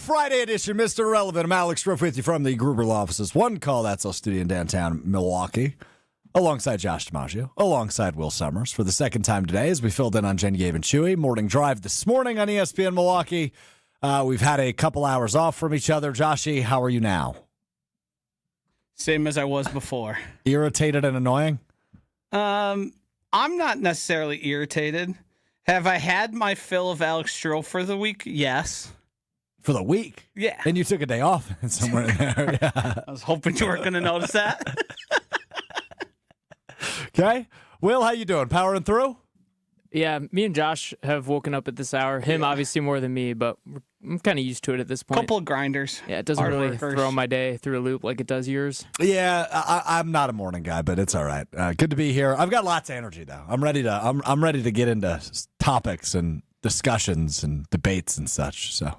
Friday edition, Mr. Irrelevant. I'm Alex Strouf with you from the Gruber Law Offices. One Call That's All studio in downtown Milwaukee, alongside Josh DiMaggio, alongside Will Sommers for the second time today as we filled in on Jen, Gabe, and Chewy. Morning drive this morning on ESPN Milwaukee. We've had a couple hours off from each other. Joshy, how are you now? Same as I was before. Irritated and annoying? I'm not necessarily irritated. Have I had my fill of Alex Strouf for the week? Yes. For the week? Yeah. And you took a day off somewhere in there. Yeah. I was hoping you weren't going to notice that. Okay. Will, how you doing? Powering through? Yeah, me and Josh have woken up at this hour. Him, obviously, more than me, but I'm kind of used to it at this point. Couple of grinders. Yeah, it doesn't really throw my day through a loop like it does yours. Yeah, I'm not a morning guy, but it's all right. Good to be here. I've got lots of energy though. I'm ready to get into topics and discussions and debates and such. So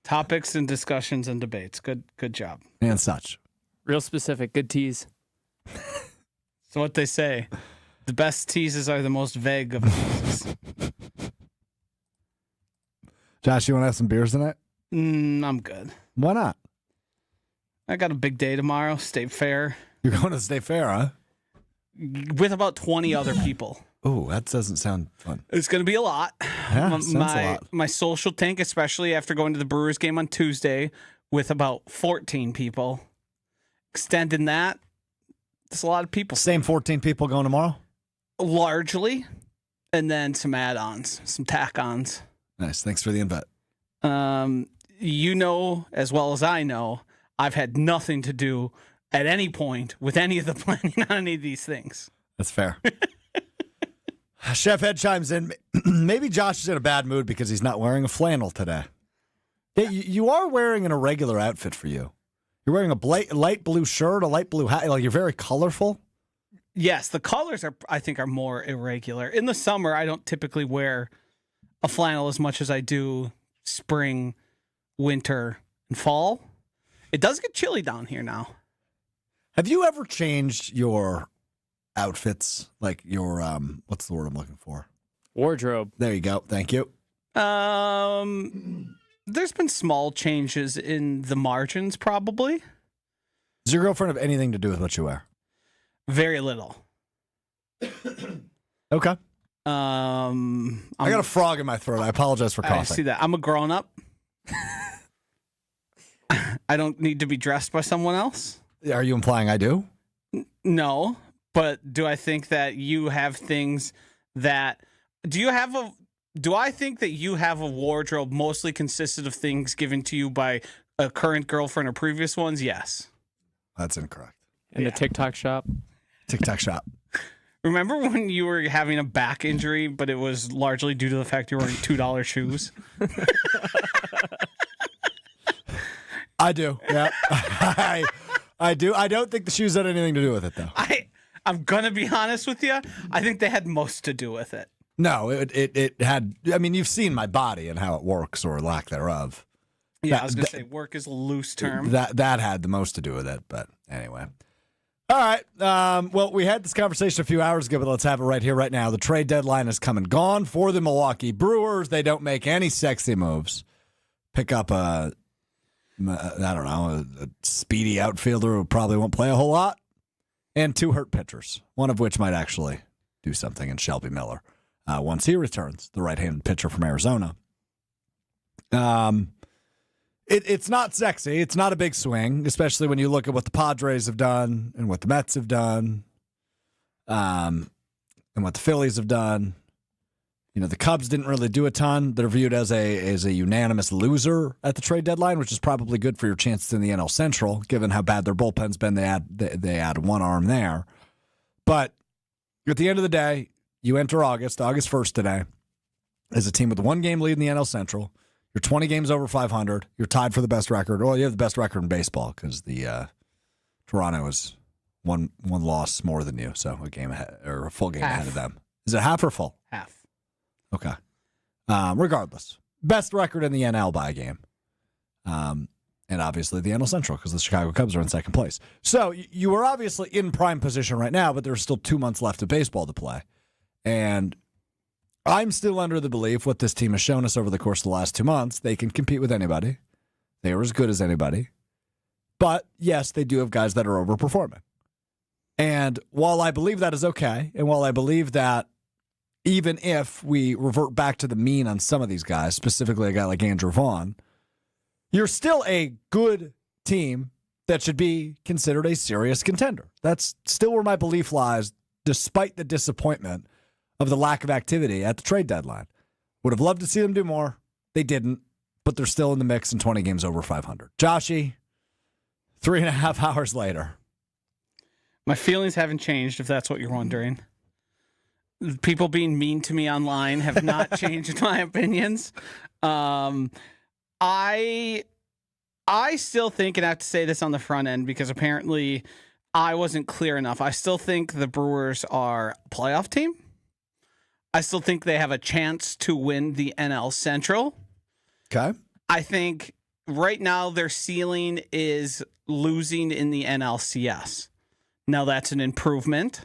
topics and discussions and debates. Good job. And such. Real specific. Good tease. So what they say, the best teases are the most vague of teases. Josh, you want to have some beers tonight? I'm good. Why not? I got a big day tomorrow, State Fair. You're going to State Fair, huh? With about 20 other people. Oh, that doesn't sound fun. It's going to be a lot. Yeah, sounds a lot. My social tank, especially after going to the Brewers game on Tuesday with about 14 people. Extending that, there's a lot of people. Same 14 people going tomorrow? Largely. And then some add-ons, some tack-ons. Nice. Thanks for the invite. You know, as well as I know, I've had nothing to do at any point with any of the planning on any of these things. That's fair. Chef Ed chimes in. Maybe Josh is in a bad mood because he's not wearing a flannel today. Yeah, you are wearing an irregular outfit for you. You're wearing a light blue shirt, a light blue hat. Like, you're very colorful. Yes, the colors I think are more irregular. In the summer, I don't typically wear a flannel as much as I do spring, winter, and fall. It does get chilly down here now. Have you ever changed your outfits? Like your, what's the word I'm looking for? Wardrobe. There you go. Thank you. There's been small changes in the margins, probably. Does your girlfriend have anything to do with what you wear? Very little. Okay. I got a frog in my throat. I apologize for coughing. I see that. I'm a grown-up. I don't need to be dressed by someone else. Are you implying I do? No, but do I think that you have things that... Do I think that you have a wardrobe mostly consisted of things given to you by a current girlfriend or previous ones? Yes. That's incorrect. In the TikTok shop? TikTok shop. Remember when you were having a back injury, but it was largely due to the fact you were wearing $2 shoes? I do. Yeah. I do. I don't think the shoes had anything to do with it, though. I'm going to be honest with you. I think they had most to do with it. No, it had. I mean, you've seen my body and how it works or lack thereof. Yeah, I was going to say work is a loose term. That had the most to do with it. But anyway. All right. Well, we had this conversation a few hours ago, but let's have it right here, right now. The trade deadline has come and gone for the Milwaukee Brewers. They don't make any sexy moves. Pick up a speedy outfielder who probably won't play a whole lot, and 2 hurt pitchers, one of which might actually do something in Shelby Miller once he returns, the right-handed pitcher from Arizona. It's not sexy. It's not a big swing, especially when you look at what the Padres have done and what the Mets have done, and what the Phillies have done. You know, the Cubs didn't really do a ton. They're viewed as a unanimous loser at the trade deadline, which is probably good for your chances in the NL Central, given how bad their bullpen's been. They add one arm there. But at the end of the day, you enter August 1st today, as a team with a 1-game lead in the NL Central. You're 20 games over 500. You're tied for the best record. Well, you have the best record in baseball because the Toronto is one loss more than you, so a game ahead, or a full game ahead of them. Is it half or full? Half. Okay. Regardless, best record in the NL by a game. And obviously the NL Central because the Chicago Cubs are in second place. So you are obviously in prime position right now, but there's still 2 months left of baseball to play. And I'm still under the belief what this team has shown us over the course of the last 2 months, they can compete with anybody. They are as good as anybody. But yes, they do have guys that are overperforming. And while I believe that is okay, and while I believe that even if we revert back to the mean on some of these guys, specifically a guy like Andrew Vaughn, you're still a good team that should be considered a serious contender. That's still where my belief lies, despite the disappointment of the lack of activity at the trade deadline. Would have loved to see them do more. They didn't, but they're still in the mix and 20 games over 500. Joshy, 3.5 hours later. My feelings haven't changed, if that's what you're wondering. People being mean to me online have not changed my opinions. I still think, and I have to say this on the front end because apparently I wasn't clear enough. I still think the Brewers are a playoff team. I still think they have a chance to win the NL Central. Okay. I think right now their ceiling is losing in the NLCS. Now that's an improvement.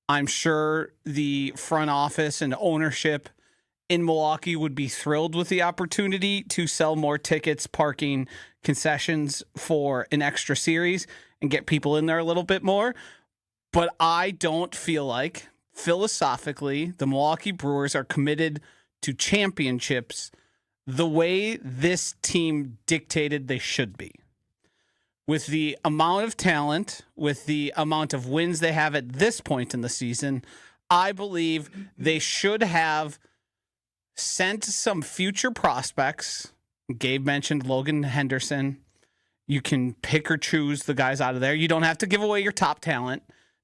I'm sure the front office and ownership in Milwaukee would be thrilled with the opportunity to sell more tickets, parking, concessions for an extra series and get people in there a little bit more. But I don't feel like, philosophically, the Milwaukee Brewers are committed to championships the way this team dictated they should be. With the amount of talent, with the amount of wins they have at this point in the season, I believe they should have sent some future prospects. Gabe mentioned Logan Henderson. You can pick or choose the guys out of there. You don't have to give away your top talent.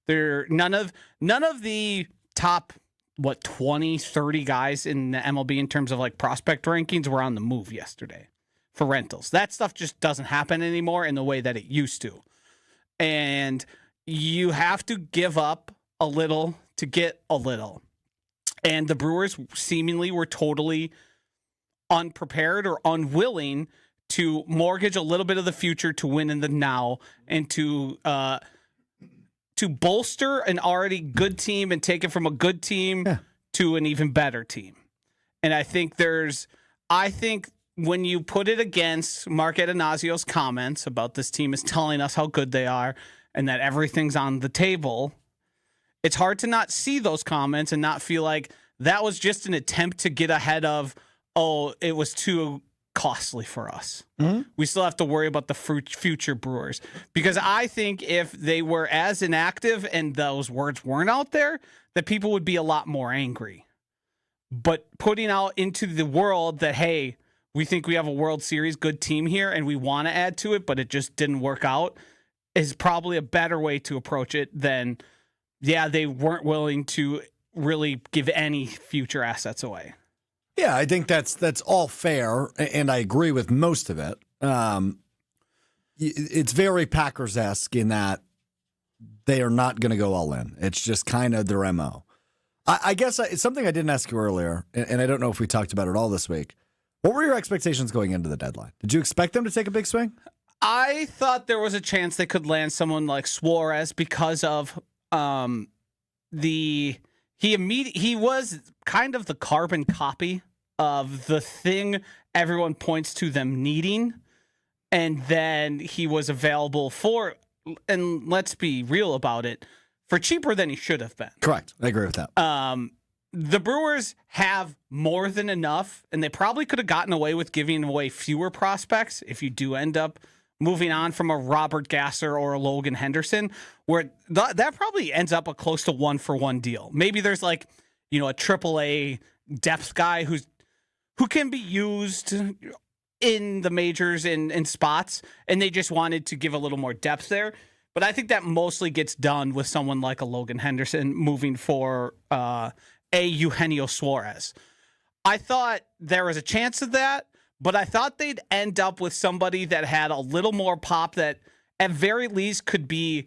None of the top 20, 30 guys in the MLB in terms of like prospect rankings were on the move yesterday for rentals. That stuff just doesn't happen anymore in the way that it used to. And you have to give up a little to get a little. And the Brewers seemingly were totally unprepared or unwilling to mortgage a little bit of the future to win in the now and to bolster an already good team and take it from a good team to an even better team. And I think when you put it against Mark Adonasio's comments about this team is telling us how good they are and that everything's on the table, it's hard to not see those comments and not feel like that was just an attempt to get ahead of, it was too costly for us. Mm-hmm. We still have to worry about the future Brewers. Because I think if they were as inactive and those words weren't out there, that people would be a lot more angry. But putting out into the world that, hey, we think we have a World Series good team here and we want to add to it, but it just didn't work out, is probably a better way to approach it than, they weren't willing to really give any future assets away. Yeah, I think that's all fair, and I agree with most of it. It's very Packers-esque in that they are not going to go all in. It's just kind of their MO. I guess it's something I didn't ask you earlier, and I don't know if we talked about it all this week. What were your expectations going into the deadline? Did you expect them to take a big swing? I thought there was a chance they could land someone like Suarez because of he was kind of the carbon copy of the thing everyone points to them needing, and then he was available for, and let's be real about it, for cheaper than he should have been. Correct. I agree with that. The Brewers have more than enough, and they probably could have gotten away with giving away fewer prospects if you do end up moving on from a Robert Gasser or a Logan Henderson, where that probably ends up a close to 1-for-1 deal. Maybe there's a AAA depth guy who can be used in the majors in spots, and they just wanted to give a little more depth there. But I think that mostly gets done with someone like a Logan Henderson moving for a Eugenio Suarez. I thought there was a chance of that, but I thought they'd end up with somebody that had a little more pop, that at very least could be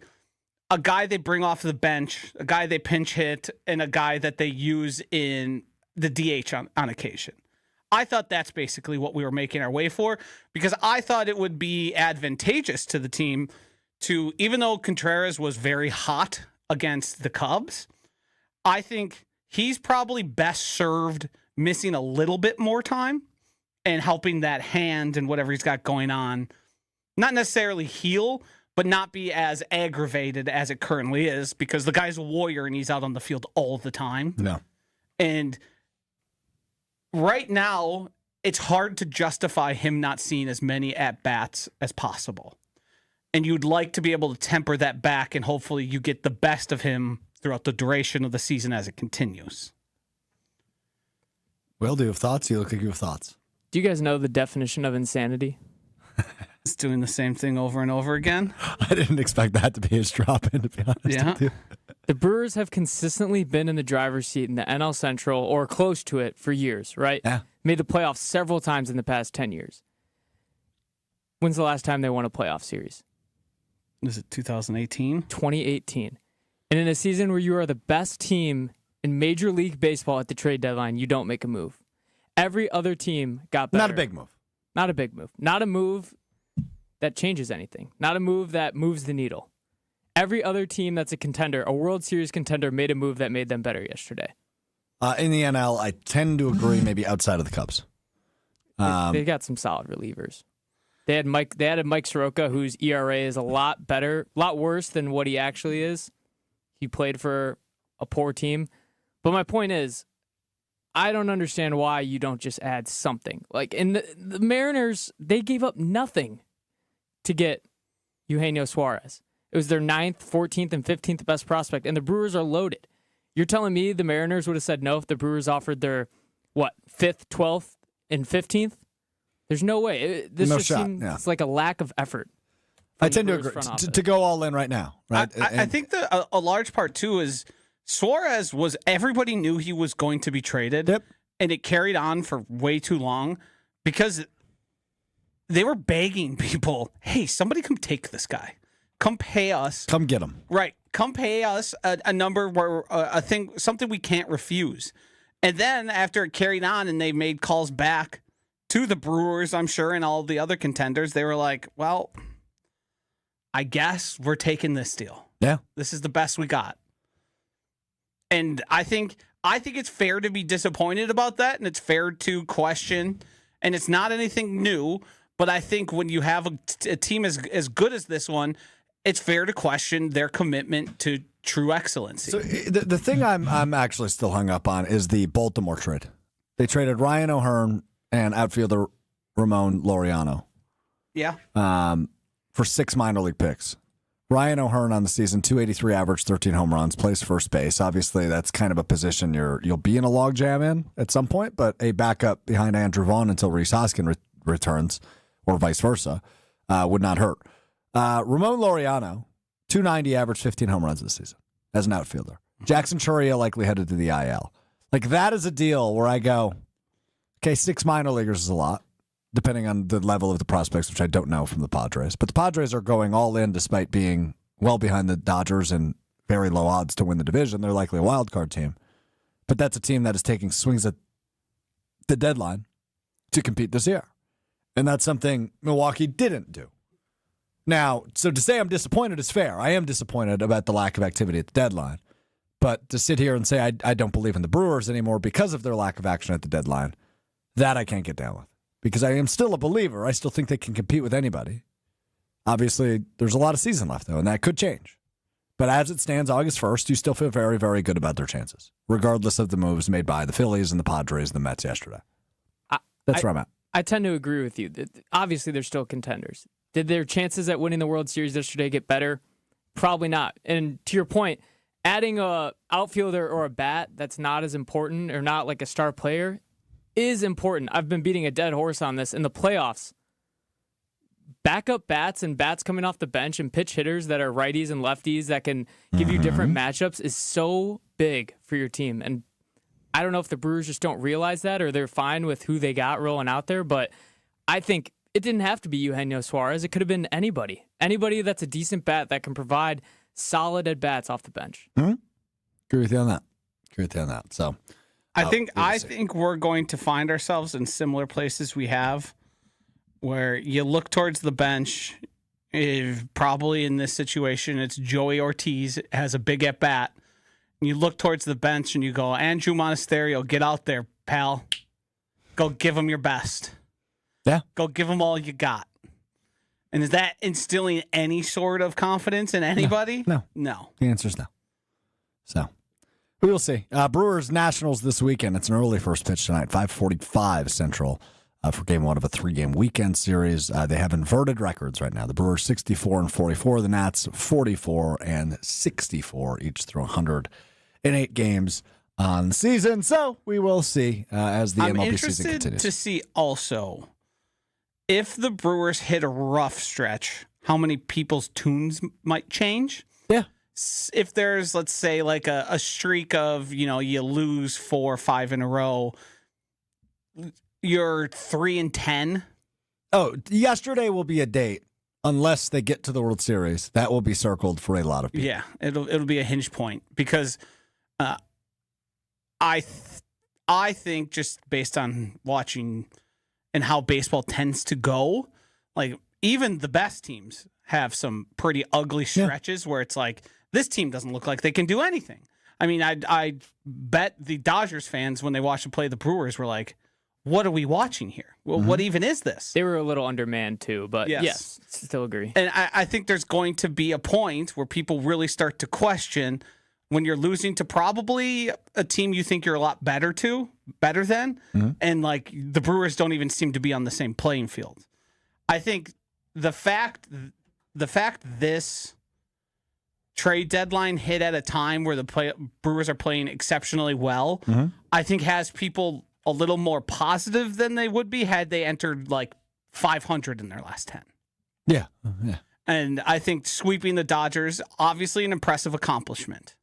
a guy they bring off the bench, a guy they pinch hit, and a guy that they use in the DH on occasion. I thought that's basically what we were making our way for, because I thought it would be advantageous to the team to, even though Contreras was very hot against the Cubs, I think he's probably best served missing a little bit more time and helping that hand and whatever he's got going on, not necessarily heal, but not be as aggravated as it currently is, because the guy's a warrior and he's out on the field all the time. No. And right now, it's hard to justify him not seeing as many at-bats as possible. And you'd like to be able to temper that back, and hopefully you get the best of him throughout the duration of the season as it continues. Will, do you have thoughts? You look like you have thoughts. Do you guys know the definition of insanity? It's doing the same thing over and over again. I didn't expect that to be his drop-in, to be honest with you. The Brewers have consistently been in the driver's seat in the NL Central or close to it for years, right? Yeah. Made the playoffs several times in the past 10 years. When's the last time they won a playoff series? Is it 2018? 2018. And in a season where you are the best team in Major League Baseball at the trade deadline, you don't make a move. Every other team got better. Not a big move. Not a big move. Not a move that changes anything. Not a move that moves the needle. Every other team that's a contender, a World Series contender, made a move that made them better yesterday. In the NL, I tend to agree, maybe outside of the Cubs. They got some solid relievers. They had Mike Soroka, whose ERA is a lot worse than what he actually is. He played for a poor team. But my point is, I don't understand why you don't just add something. Like, in the Mariners, they gave up nothing to get Eugenio Suarez. It was their 9th, 14th, and 15th best prospect, and the Brewers are loaded. You're telling me the Mariners would have said no if the Brewers offered their, 5th, 12th, and 15th? There's no way. This no just shot, seems yeah. like a lack of effort. I tend to agree. To go all in right now, right? I think that a large part, too, is Suarez was, everybody knew he was going to be traded, Yep. and it carried on for way too long because they were begging people, hey, somebody come take this guy. Come pay us. Come get him. Right. Come pay us a number where something we can't refuse. And then after it carried on and they made calls back to the Brewers, I'm sure, and all the other contenders, they were like, well, I guess we're taking this deal. Yeah. This is the best we got. And I think it's fair to be disappointed about that, and it's fair to question, and it's not anything new, but I think when you have a team as good as this one, it's fair to question their commitment to true excellency. So the thing I'm actually still hung up on is the Baltimore trade. They traded Ryan O'Hearn and outfielder Ramon Laureano. Yeah. For 6 minor league picks. Ryan O'Hearn on the season, 283 average, 13 home runs, plays first base. Obviously, that's kind of a position you'll be in a logjam in at some point, but a backup behind Andrew Vaughn until Rhys Hoskins returns, or vice versa, would not hurt. Ramon Laureano, 290 average, 15 home runs this season as an outfielder. Jackson Chourio likely headed to the IL. Like, that is a deal where I go, okay, 6 minor leaguers is a lot, depending on the level of the prospects, which I don't know from the Padres. But the Padres are going all in despite being well behind the Dodgers and very low odds to win the division. They're likely a wild card team. But that's a team that is taking swings at the deadline to compete this year. And that's something Milwaukee didn't do. Now, so to say I'm disappointed is fair. I am disappointed about the lack of activity at the deadline. But to sit here and say I don't believe in the Brewers anymore because of their lack of action at the deadline, that I can't get down with. Because I am still a believer. I still think they can compete with anybody. Obviously, there's a lot of season left, though, and that could change. But as it stands, August 1st, you still feel very, very good about their chances, regardless of the moves made by the Phillies and the Padres and the Mets yesterday. That's where I'm at. I tend to agree with you. Obviously, they're still contenders. Did their chances at winning the World Series yesterday get better? Probably not. And to your point, adding a outfielder or a bat that's not as important or not like a star player is important. I've been beating a dead horse on this. In the playoffs, backup bats and bats coming off the bench and pitch hitters that are righties and lefties that can give you different matchups is so big for your team. And I don't know if the Brewers just don't realize that or they're fine with who they got rolling out there, but I think it didn't have to be Eugenio Suarez. It could have been anybody. Anybody that's a decent bat that can provide solid at-bats off the bench. Mm-hmm. Agree with you on that. So I think we're going to find ourselves in similar places we have where you look towards the bench. Probably in this situation, it's Joey Ortiz has a big at-bat. You look towards the bench and you go, Andrew Monasterio, get out there, pal. Go give him your best. Yeah. Go give them all you got. And is that instilling any sort of confidence in anybody? No. The answer is no. So we will see. Brewers Nationals this weekend. It's an early first pitch tonight, 5:45 Central for Game 1 of a 3-game weekend series. They have inverted records right now. The Brewers 64-44, the Nats 44-64, each through 108 games on the season. So we will see as the MLB season continues. I'm interested to see also if the Brewers hit a rough stretch, how many people's tunes might change. Yeah. If there's, let's say, like a streak of, you lose 4 or 5 in a row, you're 3-10. Oh, yesterday will be a date unless they get to the World Series. That will be circled for a lot of people. Yeah, it'll be a hinge point because I think just based on watching and how baseball tends to go, like even the best teams have some pretty ugly stretches where it's like, this team doesn't look like they can do anything. I mean, I bet the Dodgers fans, when they watched them play the Brewers, were like, what are we watching here? Well, what even is this? They were a little undermanned too, but yes still agree. And I think there's going to be a point where people really start to question when you're losing to probably a team you think you're a lot better than, and like the Brewers don't even seem to be on the same playing field. I think the fact this trade deadline hit at a time where the Brewers are playing exceptionally well, I think has people a little more positive than they would be had they entered like 500 in their last 10. Yeah. And I think sweeping the Dodgers, obviously an impressive accomplishment.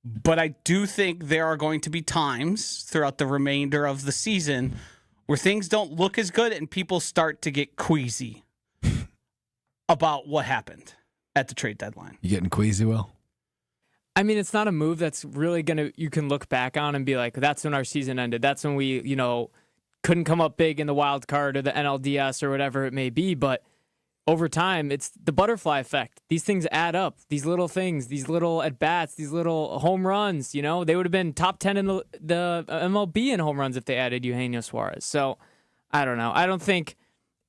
But I do think there are going to be times throughout the remainder of the season where things don't look as good and people start to get queasy about what happened at the trade deadline. You getting queasy, Will? I mean, it's not a move that's really you can look back on and be like, that's when our season ended. That's when we, couldn't come up big in the wild card or the NLDS or whatever it may be. But over time, it's the butterfly effect. These things add up. These little things, these little at-bats, these little home runs, they would have been top 10 in the MLB in home runs if they added Eugenio Suarez. So, I don't know. I don't think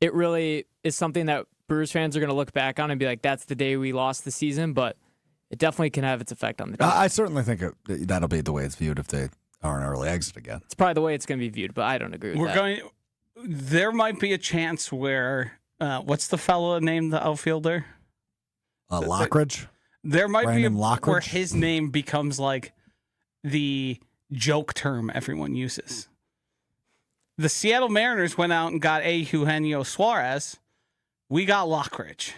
it really is something that Brewers fans are going to look back on and be like, that's the day we lost the season, but it definitely can have its effect on the team. I certainly think that'll be the way it's viewed if they are an early exit again. It's probably the way it's going to be viewed, but I don't agree with that. There might be a chance where... what's the fellow named the outfielder? Lockridge? There might Brandon be Lockridge? where his name becomes like the joke term everyone uses. The Seattle Mariners went out and got Eugenio Suarez. We got Lockridge.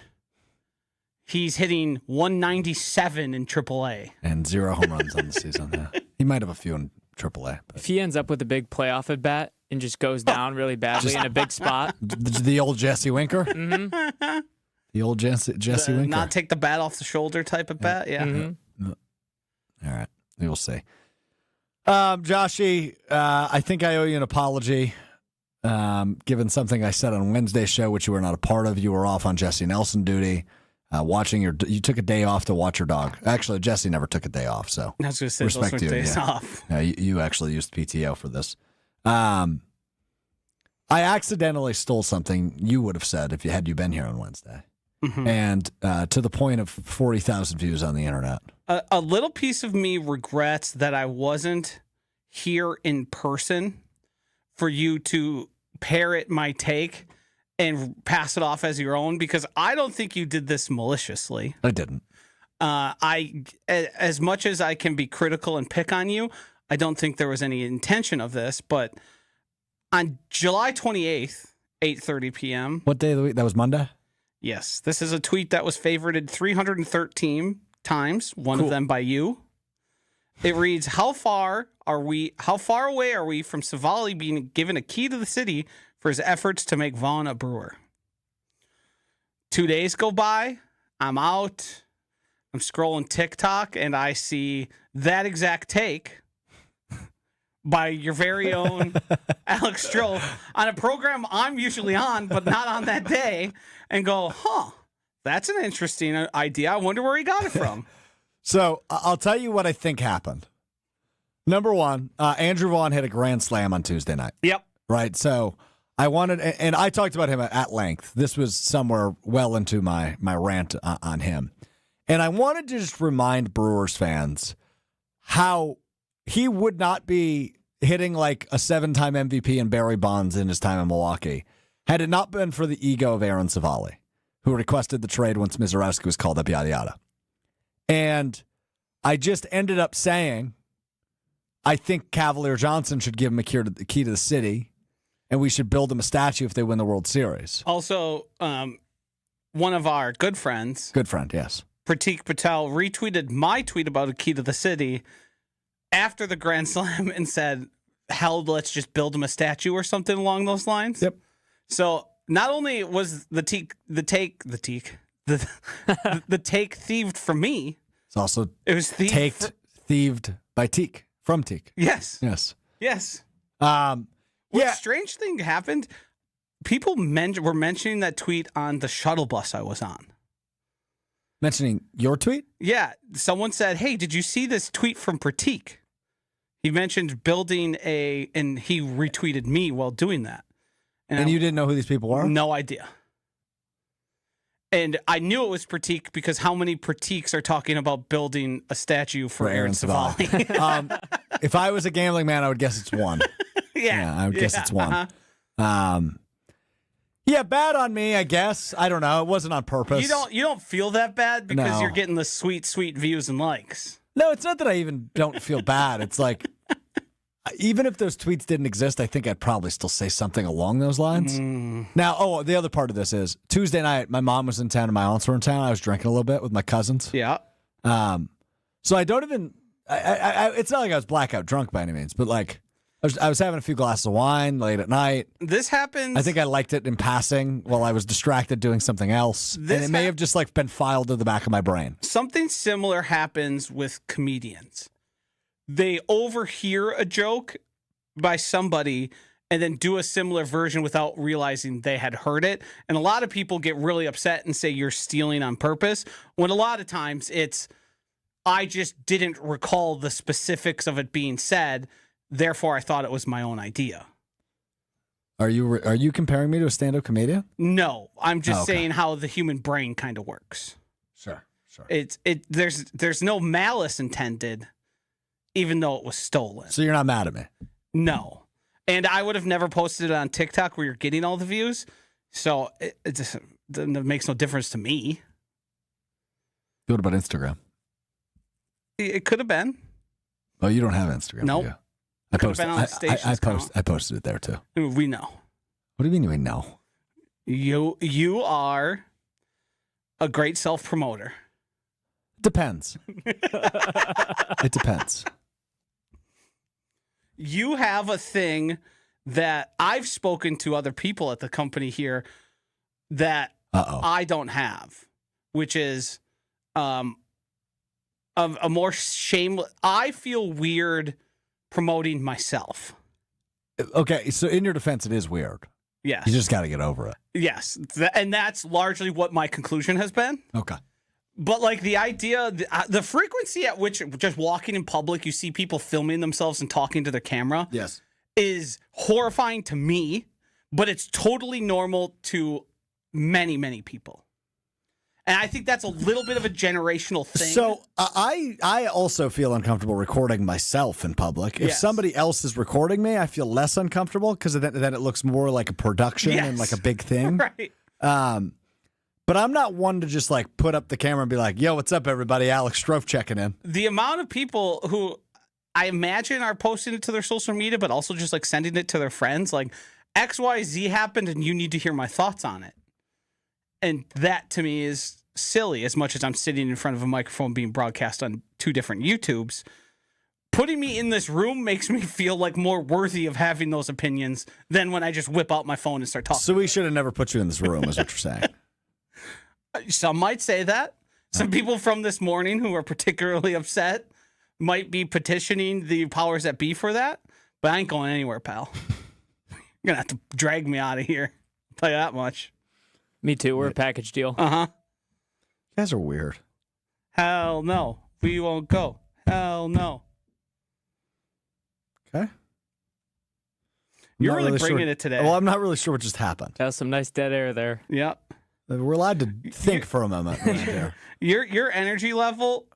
He's hitting 197 in AAA. And 0 home runs on the season. Yeah. He might have a few in AAA. But. If he ends up with a big playoff at bat and just goes down really badly in a big spot. The old Jesse Winker? Mm-hmm. The old Jesse Winker. Not take the bat off the shoulder type of bat? Yeah. Mm-hmm. All right. We will see. Joshy, I think I owe you an apology. Given something I said on Wednesday's show, which you were not a part of. You were off on Jesse Nelson duty. You took a day off to watch your dog. Actually, Jesse never took a day off, so I was going to say respect those were you. days off. Yeah, you actually used PTO for this. I accidentally stole something you would have said if you been here on Wednesday, and to the point of 40,000 views on the internet. A little piece of me regrets that I wasn't here in person for you to parrot my take and pass it off as your own, because I don't think you did this maliciously. I didn't. As much as I can be critical and pick on you, I don't think there was any intention of this. But on July 28th, 8:30 p.m. What day of the week? That was Monday? Yes. This is a tweet that was favorited 313 times, one of them by you. It reads, How far away are we from Savali being given a key to the city for his efforts to make Vaughn a Brewer? 2 days go by. I'm out. I'm scrolling TikTok, and I see that exact take by your very own Alex Strouf on a program I'm usually on, but not on that day, and go, that's an interesting idea. I wonder where he got it from. So I'll tell you what I think happened. Number one, Andrew Vaughn hit a grand slam on Tuesday night. Yep. Right. So I wanted, and I talked about him at length. This was somewhere well into my rant on him. And I wanted to just remind Brewers fans how he would not be hitting like a 7-time MVP and Barry Bonds in his time in Milwaukee had it not been for the ego of Aaron Savali, who requested the trade once Mizorowski was called up, yada, yada. And I just ended up saying, I think Cavalier Johnson should give him a key to the city, and we should build him a statue if they win the World Series. Also, one of our good friends, Yes. Pratik Patel, retweeted my tweet about a key to the city after the Grand Slam and said, hell, let's just build him a statue or something along those lines. Yep. So not only was the take thieved from me, It's also it was thieved by Teak, from Teak. Yes. Yes. What strange thing happened? People were mentioning that tweet on the shuttle bus I was on. Mentioning your tweet? Yeah. Someone said, hey, did you see this tweet from Pratik? He mentioned building and he retweeted me while doing that. And you didn't know who these people were? No idea. And I knew it was Pratik because how many Pratiks are talking about building a statue for Aaron Savali? If I was a gambling man, I would guess it's one. Yeah, I would guess it's one. Yeah, bad on me, I guess. I don't know. It wasn't on purpose. You don't feel that bad because No. you're getting the sweet views and likes. No, it's not that I even don't feel bad. It's like, even if those tweets didn't exist, I think I'd probably still say something along those lines. Now, the other part of this is Tuesday night, my mom was in town and my aunts were in town. I was drinking a little bit with my cousins. Yeah. So I don't even, it's not like I was blackout drunk by any means, but like I was having a few glasses of wine late at night. This happens. I think I liked it in passing while I was distracted doing something else. And it may have just like been filed to the back of my brain. Something similar happens with comedians. They overhear a joke by somebody and then do a similar version without realizing they had heard it. And a lot of people get really upset and say you're stealing on purpose, when a lot of times it's, I just didn't recall the specifics of it being said, therefore I thought it was my own idea. Are you comparing me to a stand-up comedian? No, I'm just okay. saying how the human brain kind of works. Sure. There's no malice intended, even though it was stolen. So you're not mad at me? No. And I would have never posted it on TikTok where you're getting all the views. So it makes no difference to me. What about Instagram? It could have been. Oh, you don't have Instagram? Nope. Do you? I posted. been on the station's account. I posted it there too. We know. What do you mean we know? You are a great self-promoter. Depends. It depends. You have a thing that I've spoken to other people at the company here that I don't have, which is a more shameless. I feel weird promoting myself. Okay, so in your defense, it is weird. Yes. You just got to get over it. Yes. And that's largely what my conclusion has been. Okay. But like the idea, the frequency at which just walking in public, you see people filming themselves and talking to their camera Yes. is horrifying to me, but it's totally normal to many, many people. And I think that's a little bit of a generational thing. So I also feel uncomfortable recording myself in public. If Yes. somebody else is recording me, I feel less uncomfortable because then it looks more like a production and Yes. like a big thing. Right. But I'm not one to just like put up the camera and be like, yo, what's up, everybody? Alex Strouf checking in. The amount of people who I imagine are posting it to their social media, but also just like sending it to their friends, like XYZ happened and you need to hear my thoughts on it. And that to me is silly, as much as I'm sitting in front of a microphone being broadcast on 2 different YouTubes. Putting me in this room makes me feel like more worthy of having those opinions than when I just whip out my phone and start talking. So we should have never put you in this room, is what you're saying. Some might say that. Some people from this morning who are particularly upset might be petitioning the powers that be for that, but I ain't going anywhere, pal. You're going to have to drag me out of here. I'll tell you that much. Me too. We're a package deal. Uh-huh. You guys are weird. Hell no. We won't go. Hell no. Okay. You're Not really bringing sure. it today. Well, I'm not really sure what just happened. That was some nice dead air there. Yeah. We're allowed to think for a moment right there. Your energy level,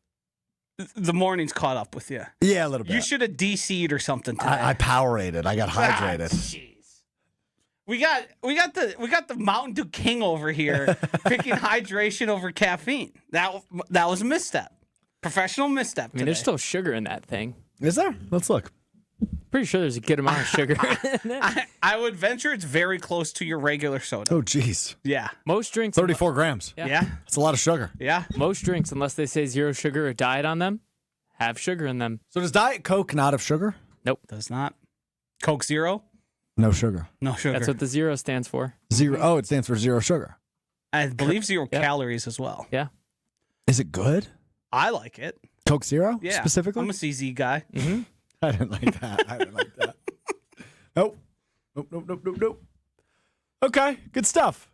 the morning's caught up with you. Yeah, a little bit. You should have DC'd or something today. I Powerade. I got hydrated. Jeez. We got the Mountain Dew King over here picking hydration over caffeine. That was a misstep. Professional misstep. I mean, there's still sugar in that thing. Is there? Let's look. Pretty sure there's a good amount of sugar in it. I would venture it's very close to your regular soda. Oh, geez. Yeah. Most drinks, 34 grams. Yeah. That's a lot of sugar. Yeah. most drinks, unless they say zero sugar or diet on them, have sugar in them. So does Diet Coke not have sugar? Does not. Coke Zero? No sugar. No sugar. That's what the zero stands for. Zero. Oh, it stands for zero sugar. I believe zero Yep. calories as well. Yeah. Is it good? I like it. Coke Zero? Yeah. Specifically? I'm a CZ guy. Mm-hmm. I didn't like that. Nope. Nope. Okay, good stuff.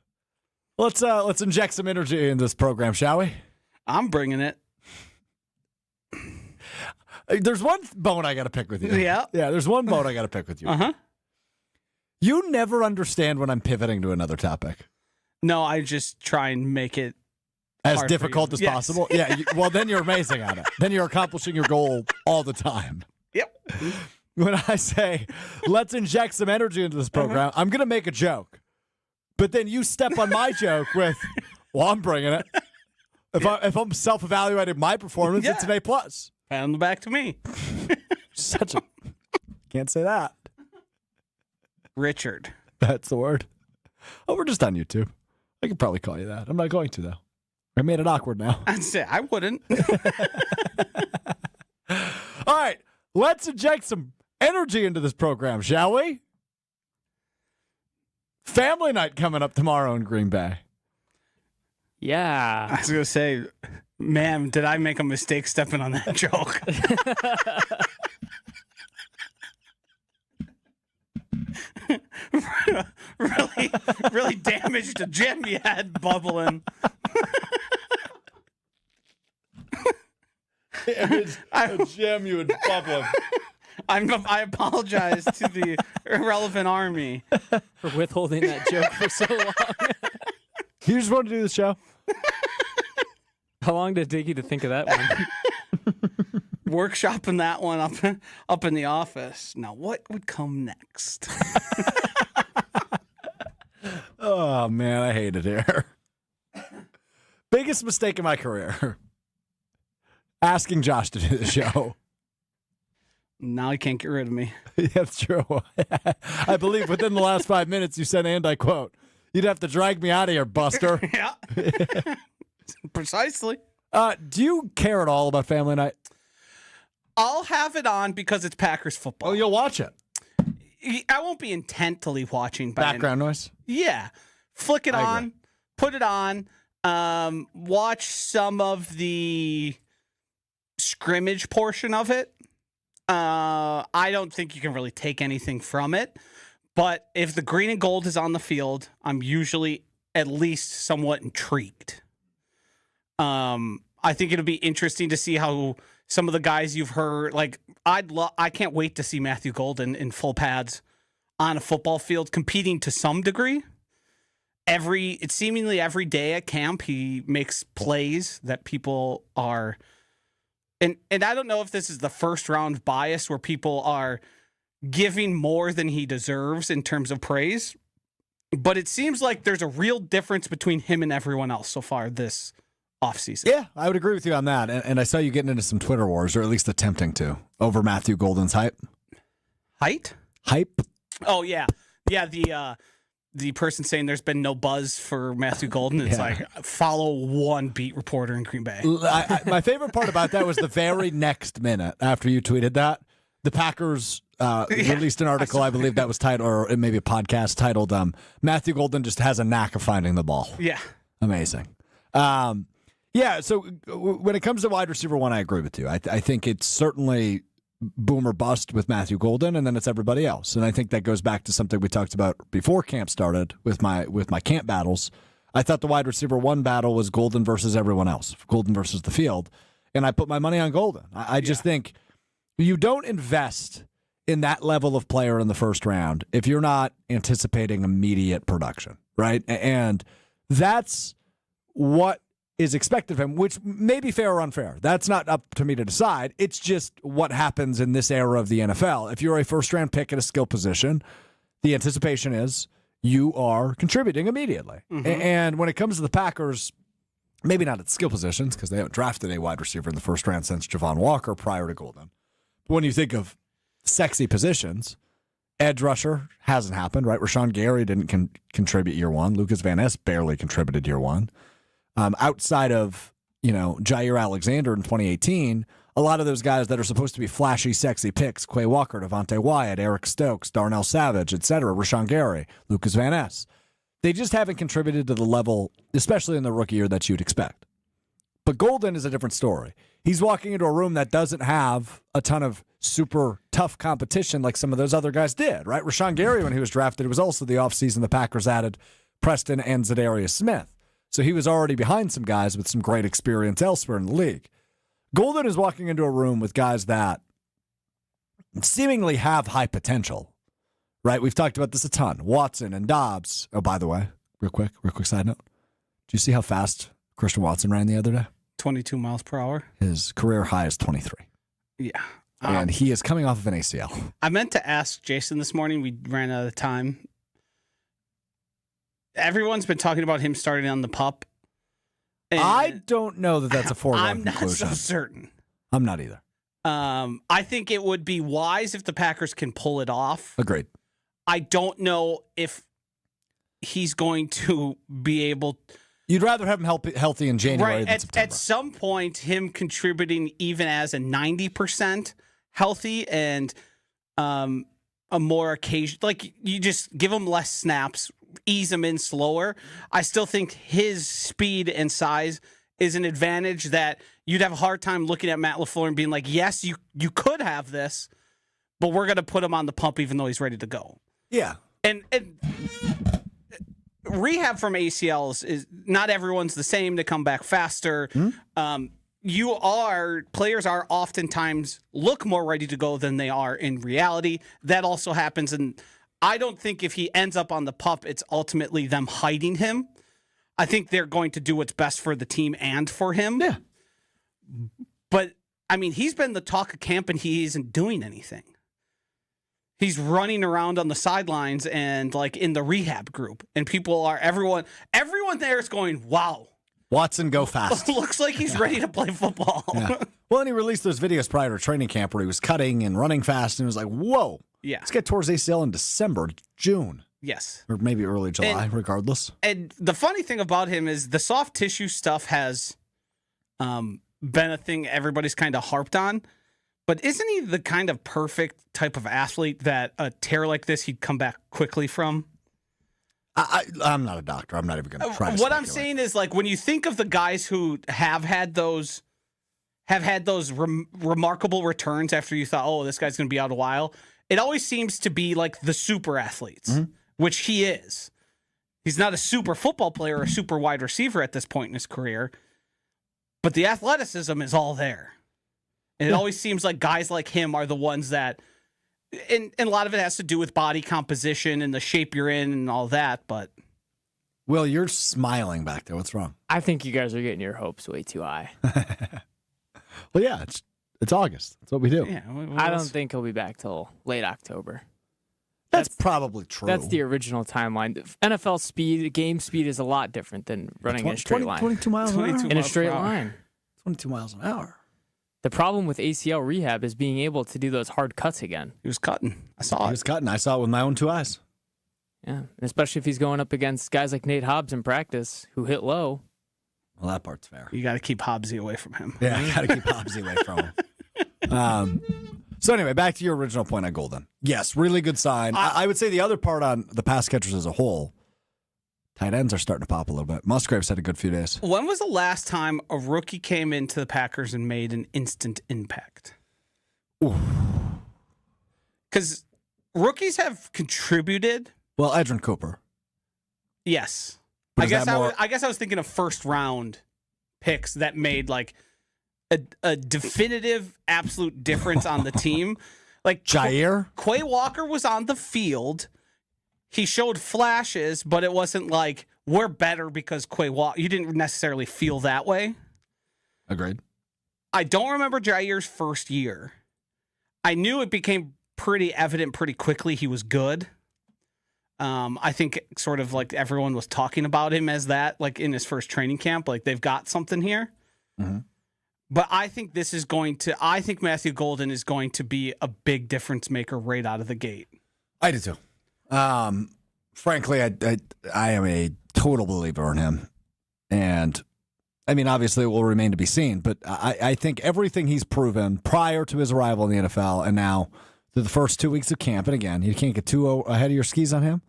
Let's inject some energy in this program, shall we? I'm bringing it. There's one bone I got to pick with you. Yeah. Yeah, there's one bone I got to pick with you. Uh-huh. You never understand when I'm pivoting to another topic. No, I just try and make it As hard for difficult you. as Yes. possible? Yeah, well, then you're amazing at it. Then you're accomplishing your goal all the time. Yep. When I say, let's inject some energy into this program, I'm going to make a joke. But then you step on my joke with, well, I'm bringing it. If I'm self-evaluating my performance, it's an A+. Pat on the back to me. Such a... Can't say that. Richard. That's the word. Oh, we're just on YouTube. I could probably call you that. I'm not going to, though. I made it awkward now. I'd say I wouldn't. All right. Let's inject some energy into this program, shall we? Family night coming up tomorrow in Green Bay. I Yeah. was going to say, man, did I make a mistake stepping on that joke? really damaged the gem you had bubbling. A gem you would bubble. I apologize to the irrelevant army. For withholding that joke for so long. You just want to do the show? How long did it take you to think of that one? Workshopping that one up in the office. Now, what would come next? Oh, man, I hate it here. Biggest mistake in my career. Asking Josh to do the show. Now he can't get rid of me. Yeah, that's true. I believe within the last 5 minutes you said, and I quote, "You'd have to drag me out of here, Buster." Yeah. Precisely. Do you care at all about family night? I'll have it on because it's Packers football. Oh, you'll watch it. I won't be intently watching. Background noise? Yeah. Flick it I on. agree. Put it on. Watch some of the scrimmage portion of it. I don't think you can really take anything from it. But if the green and gold is on the field, I'm usually at least somewhat intrigued. I think it'll be interesting to see how some of the guys you've heard, like I can't wait to see Matthew Golden in full pads on a football field competing to some degree. It's seemingly every day at camp he makes plays that people are, and I don't know if this is the first round bias where people are giving more than he deserves in terms of praise, but it seems like there's a real difference between him and everyone else so far this offseason. Yeah, I would agree with you on that. And I saw you getting into some Twitter wars, or at least attempting to, over Matthew Golden's hype. Height? Hype? Oh, yeah. Yeah, the person saying there's been no buzz for Matthew Golden. It's like, follow one beat reporter in Green Bay. My favorite part about that was the very next minute after you tweeted that, the Packers released an article, I believe that was titled, or maybe a podcast titled, Matthew Golden just has a knack of finding the ball. Yeah. Amazing. Yeah, so when it comes to wide receiver one, I agree with you. I think it's certainly boom or bust with Matthew Golden, and then it's everybody else. And I think that goes back to something we talked about before camp started with my camp battles. I thought the wide receiver one battle was Golden versus everyone else, Golden versus the field, and I put my money on Golden. I just think you don't invest in that level of player in the first round if you're not anticipating immediate production, right? And that's what is expected of him, which may be fair or unfair. That's not up to me to decide. It's just what happens in this era of the NFL. If you're a first-round pick at a skill position, the anticipation is you are contributing immediately. And when it comes to the Packers, maybe not at skill positions because they haven't drafted a wide receiver in the first round since Javon Walker prior to Golden. But when you think of sexy positions, edge rusher hasn't happened, right? Rashawn Gary didn't contribute year one. Lucas Van Ness barely contributed year one. Outside of, Jair Alexander in 2018, a lot of those guys that are supposed to be flashy, sexy picks, Quay Walker, Devontae Wyatt, Eric Stokes, Darnell Savage, etc., Rashawn Gary, Lucas Van Ness, they just haven't contributed to the level, especially in the rookie year, that you'd expect. But Golden is a different story. He's walking into a room that doesn't have a ton of super tough competition like some of those other guys did, right? Rashawn Gary, when he was drafted, it was also the offseason the Packers added Preston and Zadarius Smith. So he was already behind some guys with some great experience elsewhere in the league. Golden is walking into a room with guys that seemingly have high potential, right? We've talked about this a ton. Watson and Dobbs. Oh, by the way, real quick side note. Do you see how fast Christian Watson ran the other day? 22 miles per hour. His career high is 23. Yeah. And he is coming off of an ACL. I meant to ask Jason this morning. We ran out of time. Everyone's been talking about him starting on the pup. I don't know that that's a foregone conclusion. I'm not so certain. I'm not either. I think it would be wise if the Packers can pull it off. Agreed. I don't know if he's going to be able. You'd rather have him healthy in January than September. At some point, him contributing even as a 90% healthy and a more occasion, like you just give him less snaps, ease him in slower. I still think his speed and size is an advantage that you'd have a hard time looking at Matt LaFleur and being like, yes, you could have this, but we're going to put him on the pump even though he's ready to go. Yeah. And rehab from ACLs is not everyone's the same. They come back faster. Players are oftentimes look more ready to go than they are in reality. That also happens. And I don't think if he ends up on the pup, it's ultimately them hiding him. I think they're going to do what's best for the team and for him. Yeah. But I mean, he's been the talk of camp and he isn't doing anything. He's running around on the sidelines and like in the rehab group, and everyone there is going, wow. Watson, go fast. Looks like he's ready to play football. Yeah. Well, and he released those videos prior to training camp where he was cutting and running fast, and it was like, whoa. Yeah. This guy tore his ACL in December, June. Yes. Or maybe early July, regardless. And the funny thing about him is the soft tissue stuff has been a thing everybody's kind of harped on. But isn't he the kind of perfect type of athlete that a tear like this he'd come back quickly from? I'm not a doctor. I'm not even going to try to What I'm saying is, like, when you think of the guys who have had those remarkable returns after you thought, oh, this guy's going to be out a while, it always seems to be like the super athletes, which he is. He's not a super football player or a super wide receiver at this point in his career, but the athleticism is all there. And it always seems like guys like him are the ones that, and a lot of it has to do with body composition and the shape you're in and all that, but. Will, you're smiling back there. What's wrong? I think you guys are getting your hopes way too high. Well, yeah, it's August. That's what we do. Yeah, I don't think he'll be back till late October. That's probably true. That's the original timeline. NFL speed, game speed is a lot different than running in a straight line. 22 miles an hour. In a straight line. 22 miles an hour. The problem with ACL rehab is being able to do those hard cuts again. He was cutting. I saw it. He was cutting. I saw it with my own two eyes. Yeah, and especially if he's going up against guys like Nate Hobbs in practice who hit low. Well, that part's fair. You got to keep Hobbsy away from him. Yeah, I got to keep Hobbsy away from him. So anyway, back to your original point on Golden. Yes, really good sign. I would say the other part on the pass catchers as a whole, tight ends are starting to pop a little bit. Musgrave's had a good few days. When was the last time a rookie came into the Packers and made an instant impact? Because rookies have contributed. Well, Edrin Cooper. Yes. But I guess I was thinking of first round picks that made like a definitive absolute difference on the team. Like Jair? Quay Walker was on the field. He showed flashes, but it wasn't like we're better because Quay Walker. You didn't necessarily feel that way. Agreed. I don't remember Jair's first year. I knew it became pretty evident pretty quickly he was good. I think sort of like everyone was talking about him as that, like in his first training camp, like they've got something here. Mm-hmm. But I think I think Matthew Golden is going to be a big difference maker right out of the gate. I do too. Frankly, I am a total believer in him. And I mean, obviously it will remain to be seen, but I think everything he's proven prior to his arrival in the NFL and now through the first 2 weeks of camp, and again, you can't get too ahead of your skis on him.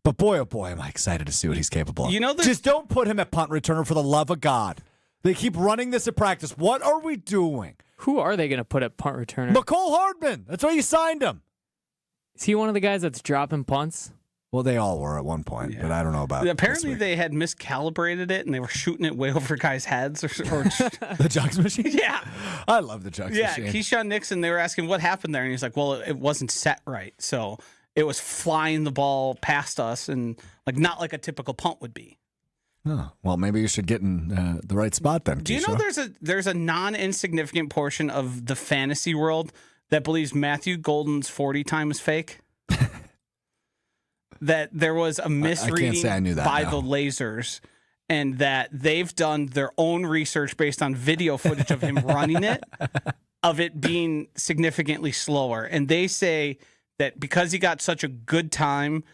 But boy, oh boy, am I excited to see what he's capable of. You know, just don't put him at punt returner for the love of God. They keep running this at practice. What are we doing? Who are they going to put at punt returner? McCole Hardman. That's why you signed him. Is he one of the guys that's dropping punts? Well, they all were at one point, but I don't know about apparently they had miscalibrated it and they were shooting it way over guys' heads or the jugs machine. Yeah, I love the jugs machine. Yeah, Keyshawn Nixon. They were asking what happened there, and he's like, "Well, it wasn't set right, so it was flying the ball past us, and like not like a typical punt would be." Oh, well, maybe you should get in the right spot then. Do you know there's a non-insignificant portion of the fantasy world that believes Matthew Golden's 40 time is fake? That there was a misreading by the lasers, and that they've done their own research based on video footage of him running it, of it being significantly slower. And they say that because he got such a good time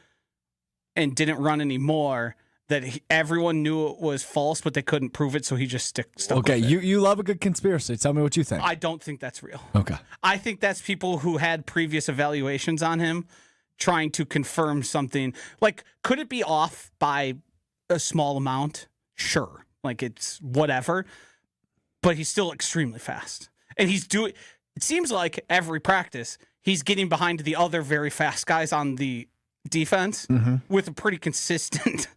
and didn't run anymore, that everyone knew it was false, but they couldn't prove it, so he just stuck Okay, with it. You love a good conspiracy. Tell me what you think. I don't think that's real. Okay. I think that's people who had previous evaluations on him trying to confirm something. Like, could it be off by a small amount? Sure. Like, it's whatever. But he's still extremely fast. And it seems like every practice, he's getting behind the other very fast guys on the defense with a pretty consistent...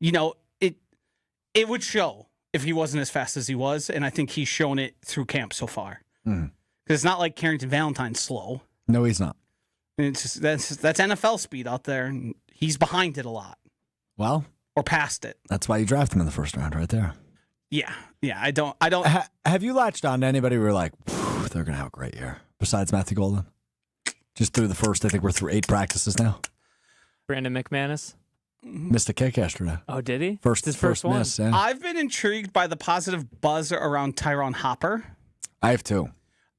it would show if he wasn't as fast as he was, and I think he's shown it through camp so far. Because it's not like Carrington Valentine's slow. No, he's not. And it's just, that's NFL speed out there, and he's behind it a lot. Well, or past it. That's why you draft him in the first round, right there. Yeah. I don't. Have you latched on to anybody where you're like, they're gonna have a great year besides Matthew Golden? Just through the first, I think we're through 8 practices now. Brandon McManus. Missed a kick yesterday. Oh, did he? His first one. Miss, yeah. I've been intrigued by the positive buzz around Tyron Hopper. I have too.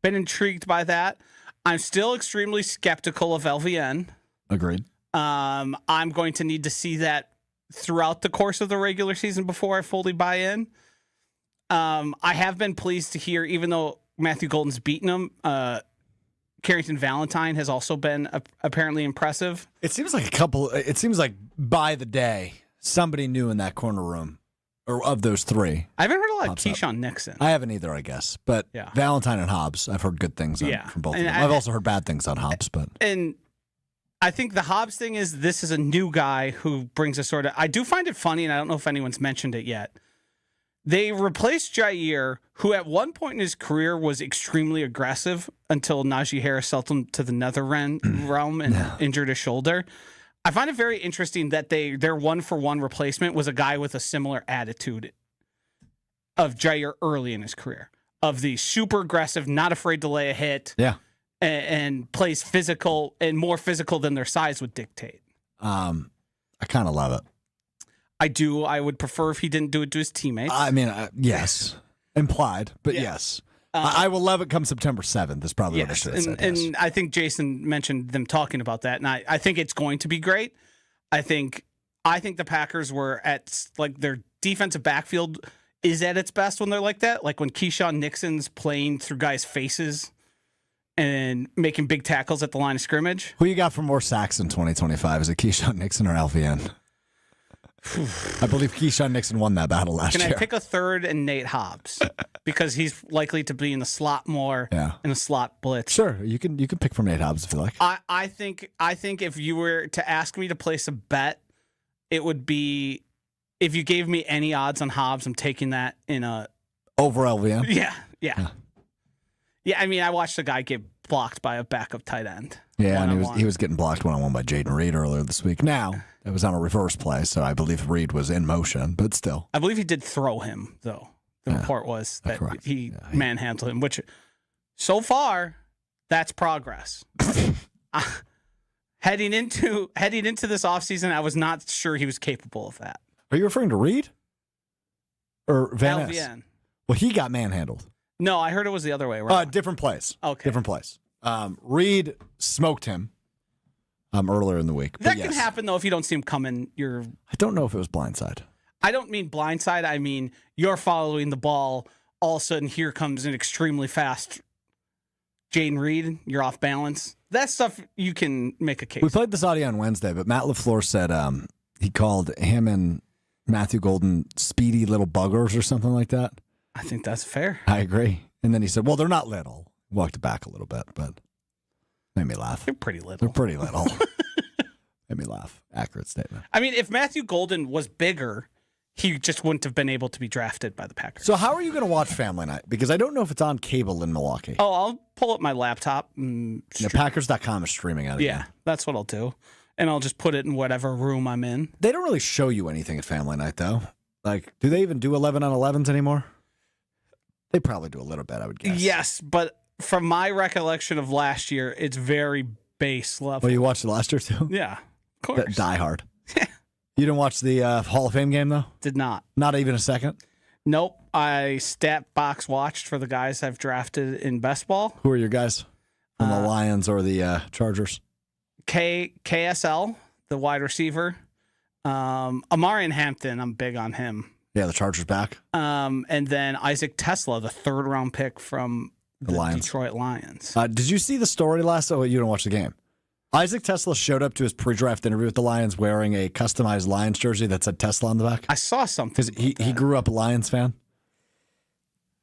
Been intrigued by that. I'm still extremely skeptical of LVN. Agreed. I'm going to need to see that throughout the course of the regular season before I fully buy in. I have been pleased to hear, even though Matthew Golden's beaten him, Carrington Valentine has also been apparently impressive. It seems like by the day, somebody new in that corner room, or of those 3. I haven't heard a lot of Keyshawn Nixon. I haven't either, I guess. But yeah. Valentine and Hobbs, I've heard good things from both of them. I've also heard bad things on Hobbs. And I think the Hobbs thing is this is a new guy who brings a sort of... I do find it funny, and I don't know if anyone's mentioned it yet. They replaced Jair, who at one point in his career was extremely aggressive until Najee Harris sent him to the nether realm and injured his shoulder. I find it very interesting that their 1-for-1 replacement was a guy with a similar attitude of Jair early in his career, of the super aggressive, not afraid to lay a hit, and plays physical and more physical than their size would dictate. I kind of love it. I do. I would prefer if he didn't do it to his teammates. I mean, yes. Implied, but yes. I will love it come September 7th. Is probably what I should have said. And I think Jason mentioned them talking about that, and I think it's going to be great. I think the Packers were at, like, their defensive backfield is at its best when they're like that. Like when Keyshawn Nixon's playing through guys' faces and making big tackles at the line of scrimmage. Who you got for more sacks in 2025? Is it Keyshawn Nixon or LVN? I believe Keyshawn Nixon won that battle last year. Can I pick a third and Nate Hobbs? Because he's likely to be in the slot more in a slot blitz. Sure, you can pick from Nate Hobbs if you like. I think if you were to ask me to place a bet, it would be if you gave me any odds on Hobbs, I'm taking that in a over LVN. Yeah. I mean, I watched a guy get blocked by a backup tight end. Yeah, and One-on-one. he was getting blocked one-on-one by Jaden Reed earlier this week. Now, it was on a reverse play, so I believe Reed was in motion, but still. I believe he did throw him, though. The report was that he manhandled him, which so far, that's progress. Heading into this offseason, I was not sure he was capable of that. Are you referring to Reed? Or Van Ness? LVN. Well, he got manhandled. No, I heard it was the other way around. Different place. Okay. Different place. Reed smoked him earlier in the week. That can happen, though, if you don't see him coming. I don't know if it was blindside. I don't mean blindside. I mean you're following the ball. All of a sudden, here comes an extremely fast Jaden Reed. You're off balance. That stuff you can make a case. We played this audio on Wednesday, but Matt LaFleur said he called him and Matthew Golden speedy little buggers or something like that. I think that's fair. I agree. And then he said, well, they're not little. Walked it back a little bit, but made me laugh. They're pretty little. They're pretty little. Made me laugh. Accurate statement. I mean, if Matthew Golden was bigger, he just wouldn't have been able to be drafted by the Packers. So how are you going to watch Family Night? Because I don't know if it's on cable in Milwaukee. Oh, I'll pull up my laptop. Packers.com is streaming out again. Yeah, that's what I'll do. And I'll just put it in whatever room I'm in. They don't really show you anything at Family Night, though. Like, do they even do 11 on 11s anymore? They probably do a little bit, I would guess. Yes, but from my recollection of last year, it's very base level. Well, you watched it last year, too? Yeah, of course. Die Hard. You didn't watch the Hall of Fame game, though? Did not. Not even a second? Nope. I stat box watched for the guys I've drafted in best ball. Who are your guys? From the Lions or the Chargers? KSL, the wide receiver. Amarian Hampton, I'm big on him. Yeah, the Chargers back. And then Isaac Tesla, the third-round pick from the Detroit Lions. Did you see the story last? Oh, you didn't watch the game. Isaac Tesla showed up to his pre-draft interview with the Lions wearing a customized Lions jersey that said Tesla on the back. I saw something. Because he grew up a Lions fan.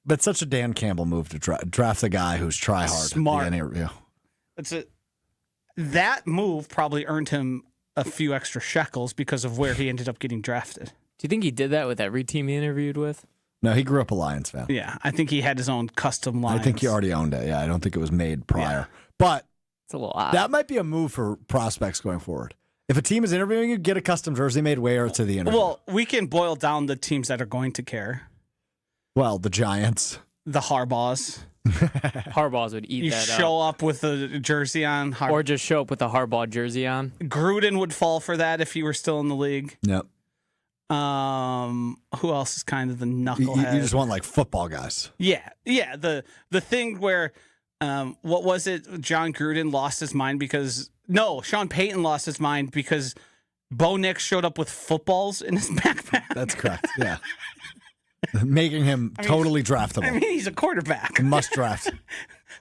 But it's such a Dan Campbell move to draft the guy who's try hard. Smart. Yeah. That move probably earned him a few extra shekels because of where he ended up getting drafted. Do you think he did that with every team he interviewed with? No, he grew up a Lions fan. Yeah, I think he had his own custom Lions. I think he already owned it. Yeah, I don't think it was made prior. Yeah. But it's a little odd. That might be a move for prospects going forward. If a team is interviewing you, get a custom jersey made, wear it to the interview. Well, we can boil down the teams that are going to care. Well, the Giants. The Harbaughs. Harbaughs would eat you that show up with a jersey on. Or just show up with a Harbaugh jersey on. Gruden would fall for that if he were still in the league. Yep. Who else is kind of the knucklehead? You just want like football guys. Yeah. The thing where, what was it? John Gruden lost his mind because Sean Payton lost his mind because Bo Nix showed up with footballs in his backpack. That's correct. Yeah. Making him totally draftable. I mean, he's a quarterback. Must draft.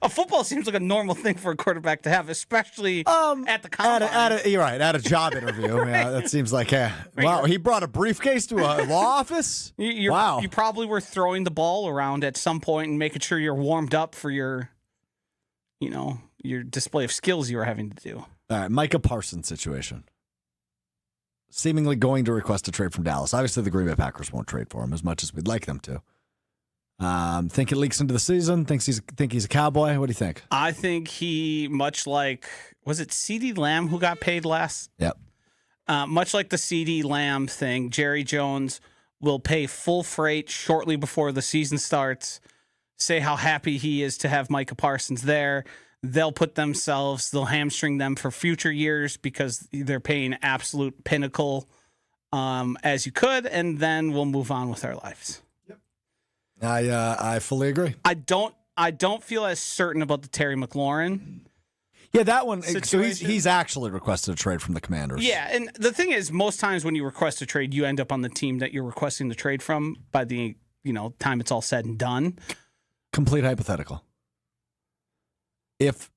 A football seems like a normal thing for a quarterback to have, especially at the combine. You're right. At a job interview. Yeah, that seems like, wow, he brought a briefcase to a law office? Wow. You probably were throwing the ball around at some point and making sure you're warmed up for your display of skills you were having to do. All right, Micah Parsons situation. Seemingly going to request a trade from Dallas. Obviously, the Green Bay Packers won't trade for him as much as we'd like them to. Think it leaks into the season? Think he's a Cowboy? What do you think? I think he, much like, was it CeeDee Lamb who got paid last? Yep. Much like the CeeDee Lamb thing, Jerry Jones will pay full freight shortly before the season starts, say how happy he is to have Micah Parsons there. They'll hamstring them for future years because they're paying absolute pinnacle as you could, and then we'll move on with our lives. Yep. I fully agree. I don't feel as certain about the Terry McLaurin. Yeah, that one. Situation. So he's actually requested a trade from the Commanders. Yeah, and the thing is, most times when you request a trade, you end up on the team that you're requesting the trade from by the time it's all said and done. Complete hypothetical. If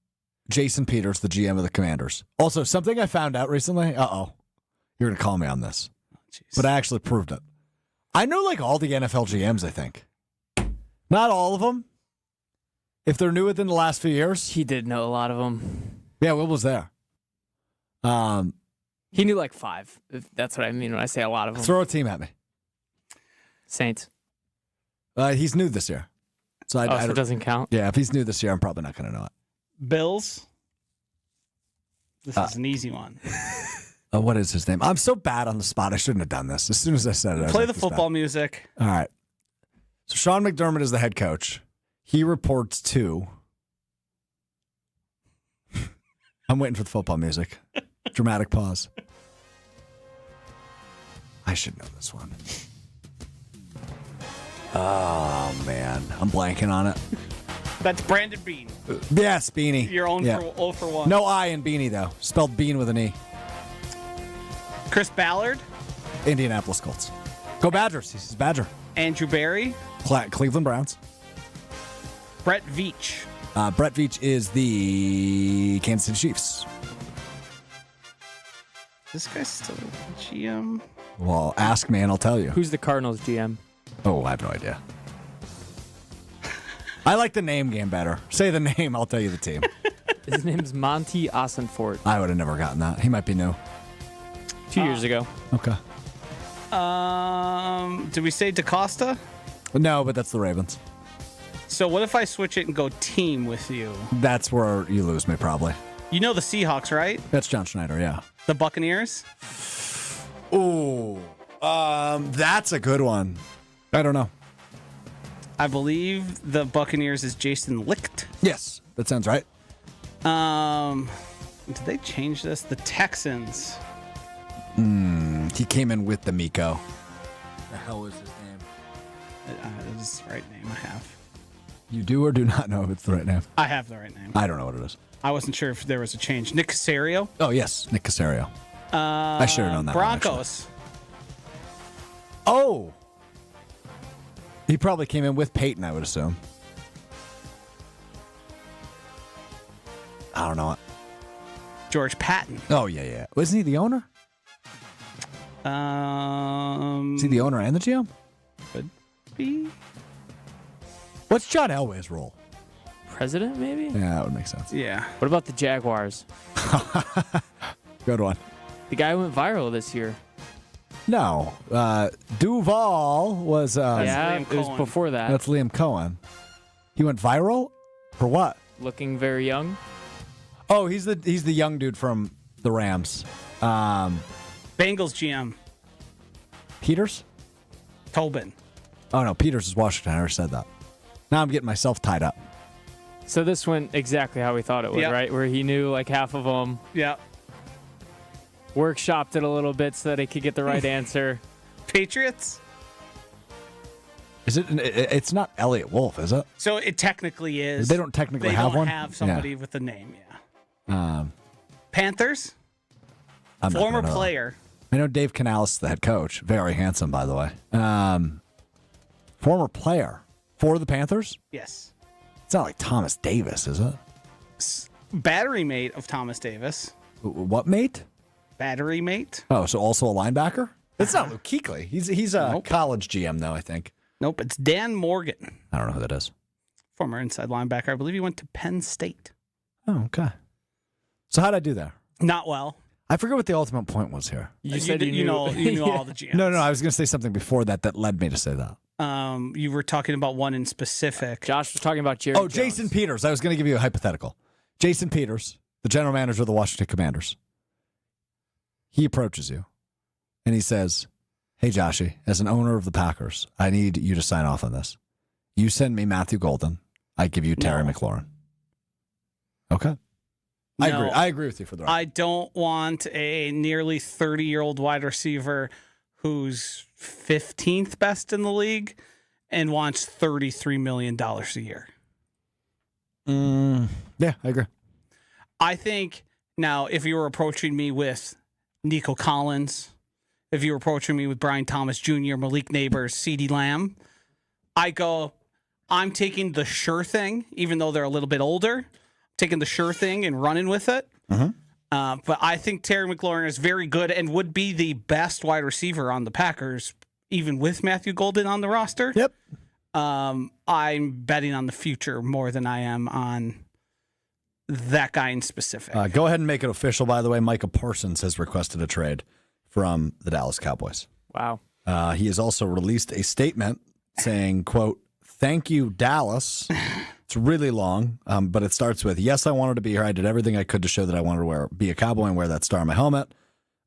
Jason Peters, the GM of the Commanders, also something I found out recently. You're gonna call me on this, but I actually proved it. I know like all the NFL GMs. I think not all of them. If they're new within the last few years, he did know a lot of them. Yeah, Will was there. He knew like 5. That's what I mean when I say a lot of them. Throw a team at me. Saints. He's new this year, so so it doesn't count. Yeah, if he's new this year, I'm probably not gonna know it. Bills. This is an easy one. What is his name? I'm so bad on the spot. I shouldn't have done this. As soon as I said it, I was Play like, the this football bad. music. All right. So Sean McDermott is the head coach. He reports to. I'm waiting for the football music. Dramatic pause. I should know this one. Oh, man. I'm blanking on it. That's Brandon Bean. Yes, Beanie. You're 0 for 1. No I in Beanie, though. Spelled Bean with an E. Chris Ballard. Indianapolis Colts. Go Badgers. He's a Badger. Andrew Barry. Cleveland Browns. Brett Veach. Brett Veach is the Kansas City Chiefs. This guy's still GM. Well, ask me and I'll tell you. Who's the Cardinals GM? Oh, I have no idea. I like the name game better. Say the name, I'll tell you the team. His name's Monty Ossenfort. I would have never gotten that. He might be new. 2 years ago. Okay. Did we say DaCosta? No, but that's the Ravens. So what if I switch it and go team with you? That's where you lose me, probably. You know the Seahawks, right? That's John Schneider, yeah. The Buccaneers? Ooh. That's a good one. I don't know. I believe the Buccaneers is Jason Licht. Yes, that sounds right. Did they change this? The Texans. He came in with the Miko. The hell was his name? This is the right name I have. You do or do not know if it's the right name? I have the right name. I don't know what it is. I wasn't sure if there was a change. Nick Caserio. Oh, yes, Nick Caserio. I should have known that one, actually. Broncos. Oh! He probably came in with Peyton, I would assume. I don't know. George Patton. Oh, yeah. Wasn't he the owner? Is he the owner and the GM? Could be. What's John Elway's role? President, maybe? Yeah, that would make sense. Yeah. What about the Jaguars? Good one. The guy went viral this year. No. Duval was... Yeah, Liam it was Cohen. before that. That's Liam Cohen. He went viral? For what? Looking very young. Oh, he's the young dude from the Rams. Bengals GM. Peters? Tobin. Oh, no, Peters is Washington. I already said that. Now I'm getting myself tied up. So this went exactly how we thought it would, Yep. right? Where he knew like half of them, Yeah. workshopped it a little bit so that he could get the right answer. Patriots. Is it? It's not Elliot Wolf, is it? So it technically is. They don't technically They have don't one? have somebody with a name, yeah. Yeah. Panthers. I'm not Former gonna know. player. I know Dave Canales is the head coach. Very handsome, by the way. Former player for the Panthers? Yes. It's not like Thomas Davis, is it? Battery mate of Thomas Davis. What mate? Battery mate. Oh, so also a linebacker? It's not Luke Kuechly. He's a Nope. college GM, though, I think. Nope, it's Dan Morgan. I don't know who that is. Former inside linebacker. I believe he went to Penn State. Oh, okay. So how'd I do there? Not well. I forget what the ultimate point was here. You said you knew. know all the GMs. No, I was going to say something before that led me to say that. You were talking about one in specific. Josh was talking about Jerry. Oh, Jason Peters. I was going to give you a hypothetical. Jason Peters, the general manager of the Washington Commanders. He approaches you and he says, "Hey, Joshy, as an owner of the Packers, I need you to sign off on this. You send me Matthew Golden. I give you Terry No. McLaurin." Okay. No. I agree with you for the record. I don't want a nearly 30-year-old wide receiver who's 15th best in the league and wants $33 million a year. Yeah, I agree. I think now if you were approaching me with Nico Collins, if you were approaching me with Brian Thomas Jr., Malik Neighbors, CeeDee Lamb, I go, I'm taking the sure thing, even though they're a little bit older, taking the sure thing and running with it. But I think Terry McLaurin is very good and would be the best wide receiver on the Packers, even with Matthew Golden on the roster. Yep. I'm betting on the future more than I am on that guy in specific. Go ahead and make it official, by the way. Micah Parsons has requested a trade from the Dallas Cowboys. Wow. He has also released a statement saying, quote, "Thank you, Dallas, It's really long, but it starts with, yes, I wanted to be here. I did everything I could to show that I wanted to be a Cowboy and wear that star on my helmet.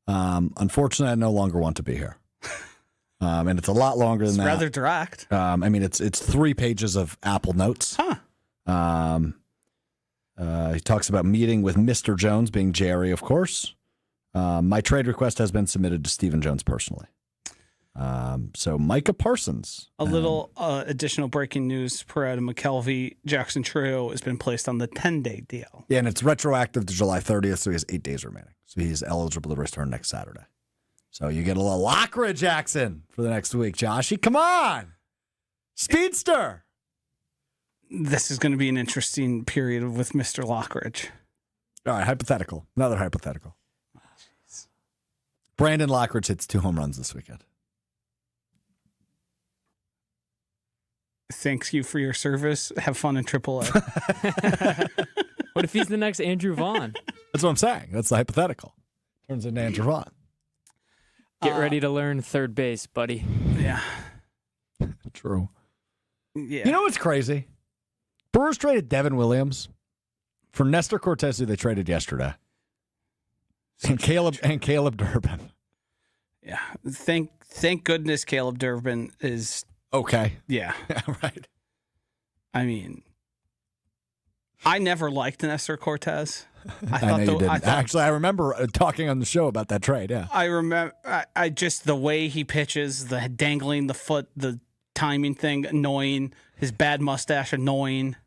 Unfortunately, I no longer want to be here. And it's a lot longer than It's that. rather direct. I mean, it's 3 pages of Apple Notes. Huh. He talks about meeting with Mr. Jones, being Jerry, of course. My trade request has been submitted to Stephen Jones personally. So Micah Parsons. A little additional breaking news per Adam McKelvey. Jackson Trio has been placed on the 10-day deal. Yeah, and it's retroactive to July 30th, so he has 8 days remaining. So he's eligible to return next Saturday. So you get a little Lockridge Jackson for the next week, Joshy. Come on. Speedster. This is going to be an interesting period with Mr. Lockridge. All right, hypothetical. Another hypothetical. Brandon Lockridge hits 2 home runs this weekend. Thanks you for your service. Have fun in AAA. What if he's the next Andrew Vaughn? That's what I'm saying. That's the hypothetical. Turns into Andrew Vaughn. Get ready to learn third base, buddy. Yeah. True. Yeah. You know what's crazy? Brewers traded Devin Williams for Nestor Cortez, who they traded yesterday, and Caleb Durbin. Yeah. Thank goodness Caleb Durbin is Okay. yeah. Yeah, right. I mean, I never liked Nestor Cortez. I know you didn't. Actually, I remember talking on the show about that trade. Yeah. I remember. I just the way he pitches, the dangling the foot, the timing thing, annoying. His bad mustache, annoying.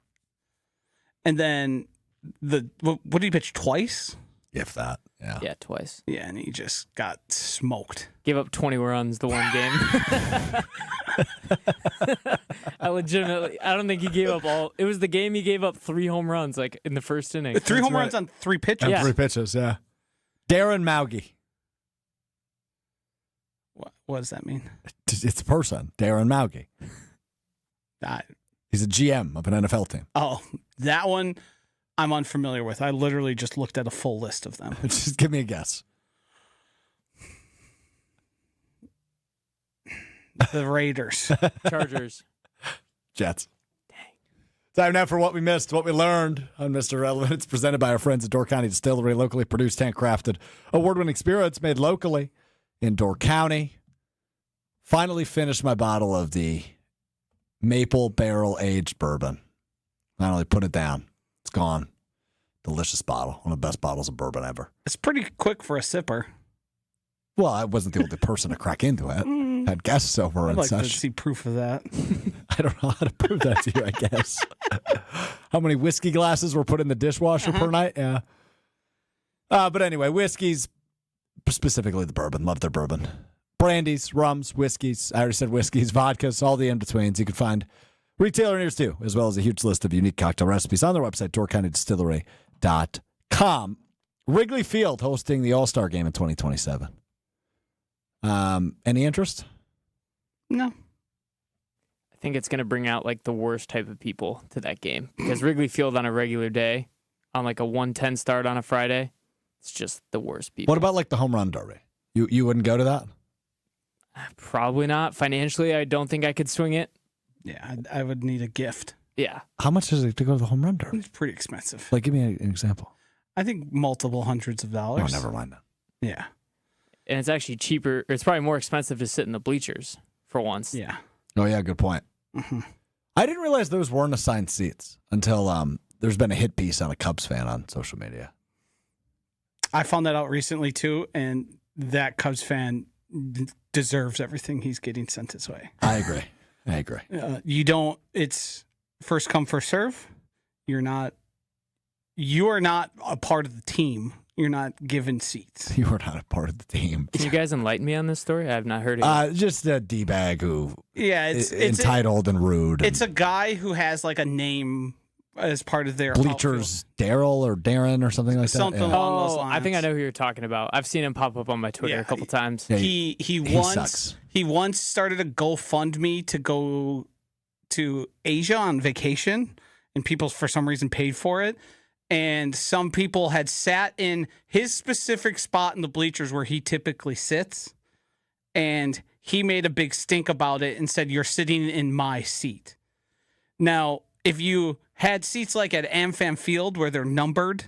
And then what did he pitch twice? If that. Yeah. Yeah, twice. Yeah, and he just got smoked. Gave up 20 runs the one game. I don't think he gave up all. It was the game he gave up 3 home runs, like in the first inning. 3 home runs on 3 pitches. Yeah. 3 pitches. Yeah. Darren Mauge. What does that mean? It's a person. Darren Mauge. He's a GM of an NFL team. Oh, that one I'm unfamiliar with. I literally just looked at a full list of them. Just give me a guess. The Raiders. Chargers. Jets. Dang. Time now for what we missed, what we learned on Mr. Relevant. It's presented by our friends at Door County Distillery, locally produced, handcrafted, award-winning spirits made locally in Door County. Finally finished my bottle of the maple barrel-aged bourbon. Finally put it down. It's gone. Delicious bottle. One of the best bottles of bourbon ever. It's pretty quick for a sipper. Well, I wasn't the only person to crack into it. Had guests over I'd and like such. to see proof of that. I don't know how to prove that to you, I guess. How many whiskey glasses were put in the dishwasher per night? Yeah. But anyway, whiskeys, specifically the bourbon. Love their bourbon. Brandies, rums, whiskeys. I already said whiskeys, vodkas, all the in-betweens. You can find retailer nears too, as well as a huge list of unique cocktail recipes on their website, doorcountydistillery.com. Wrigley Field hosting the All-Star Game in 2027. Any interest? No. I think it's going to bring out like the worst type of people to that game because Wrigley Field on a regular day, on like a 1:10 start on a Friday, it's just the worst people. What about like the home run derby? You wouldn't go to that? Probably not. Financially, I don't think I could swing it. Yeah, I would need a gift. Yeah. How much is it to go to the home run derby? It's pretty expensive. Like, give me an example. I think multiple hundreds of dollars. Oh, never mind that. Yeah. And it's actually cheaper. It's probably more expensive to sit in the bleachers for once. Yeah. Oh, yeah, good point. Mm-hmm. I didn't realize those weren't assigned seats until there's been a hit piece on a Cubs fan on social media. I found that out recently, too, and that Cubs fan deserves everything he's getting sent his way. I agree. It's first come, first serve. You are not a part of the team. You're not given seats. You are not a part of the team. Can you guys enlighten me on this story? I have not heard it. Just a D-bag who it's entitled and rude. It's a guy who has like a name as part of their bleachers, Daryl or Darren or something like that. Something along those lines. I think I know who you're talking about. I've seen him pop up on my Twitter a couple times. Yeah, he once started a GoFundMe to go to Asia on vacation, and people for some reason paid for it. And some people had sat in his specific spot in the bleachers where he typically sits, and he made a big stink about it and said, "You're sitting in my seat." Now, if you had seats like at AmFam Field where they're numbered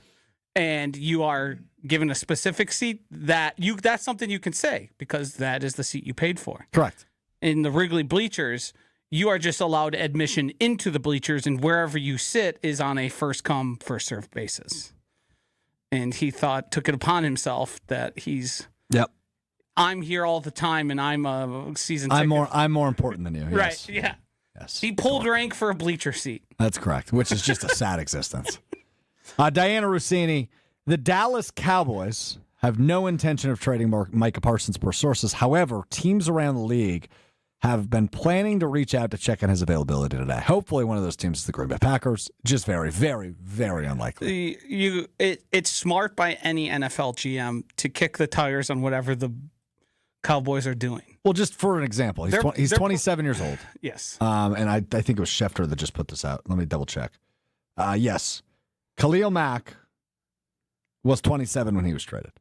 and you are given a specific seat, that's something you can say because that is the seat you paid for. Correct. In the Wrigley bleachers, you are just allowed admission into the bleachers, and wherever you sit is on a first come, first served basis. And he took it upon himself that I'm here all the time, and I'm a season ticket. I'm more important than you. Yes. Right? Yeah. Yes. He pulled rank for a bleacher seat. That's correct, which is just a sad existence. Diana Rossini, the Dallas Cowboys have no intention of trading Micah Parsons per sources. However, teams around the league have been planning to reach out to check on his availability today. Hopefully one of those teams is the Green Bay Packers. Just very, very, very unlikely. It's smart by any NFL GM to kick the tires on whatever the Cowboys are doing. Well, just for an example, he's 27 years old. Yes. And I think it was Schefter that just put this out. Let me double check. Yes. Khalil Mack was 27 when he was traded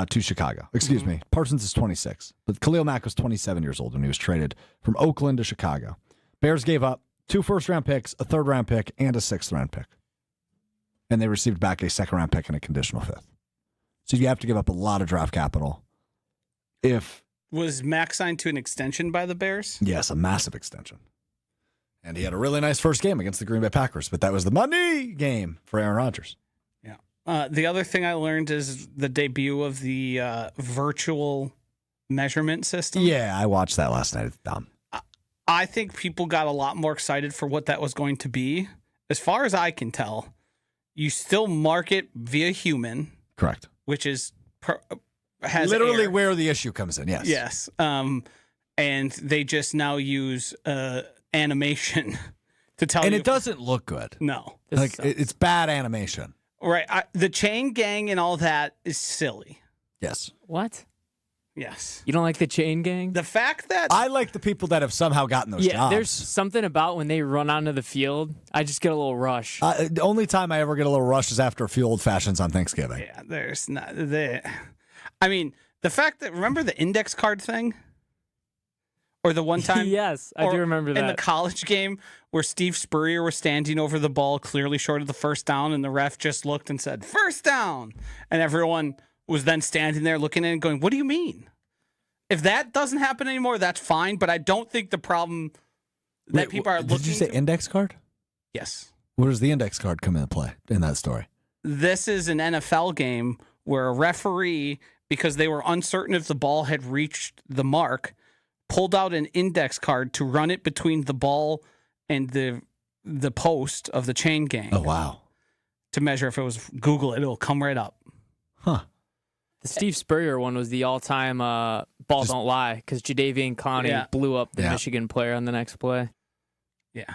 to Chicago. Excuse me. Parsons is 26. But Khalil Mack was 27 years old when he was traded from Oakland to Chicago. Bears gave up 2 first-round picks, a third-round pick, and a sixth-round pick. And they received back a second-round pick and a conditional fifth. So you have to give up a lot of draft capital. Was Mack signed to an extension by the Bears? Yes, a massive extension. And he had a really nice first game against the Green Bay Packers, but that was the money game for Aaron Rodgers. Yeah. The other thing I learned is the debut of the virtual measurement system. Yeah, I watched that last night. It's dumb. I think people got a lot more excited for what that was going to be. As far as I can tell, you still mark it via human. Correct. Which is has literally error. where the issue comes in. Yes. Yes. And they just now use animation to tell you. And it doesn't look good. No. It's bad animation. Right. The chain gang and all that is silly. Yes. What? Yes. You don't like the chain gang? The fact that I like the people that have somehow gotten those jobs. There's something about when they run onto the field, I just get a little rush. The only time I ever get a little rush is after a few old fashions on Thanksgiving. Yeah, there's not there. I mean, the fact that remember the index card thing? Or the one time Yes, I do remember that. In the college game where Steve Spurrier was standing over the ball clearly short of the first down and the ref just looked and said, "First down." And everyone was then standing there looking at it and going, "What do you mean?" If that doesn't happen anymore, that's fine, but I don't think the problem that people are looking Did you say index card? Yes. Where does the index card come into play in that story? This is an NFL game where a referee, because they were uncertain if the ball had reached the mark, pulled out an index card to run it between the ball and the post of the chain gang. Oh, wow. To measure if it was Google it, it'll come right up. Huh. The Steve Spurrier one was the all-time ball don't lie because Jadeveon Clowney blew up the Michigan player on the next play. Yeah,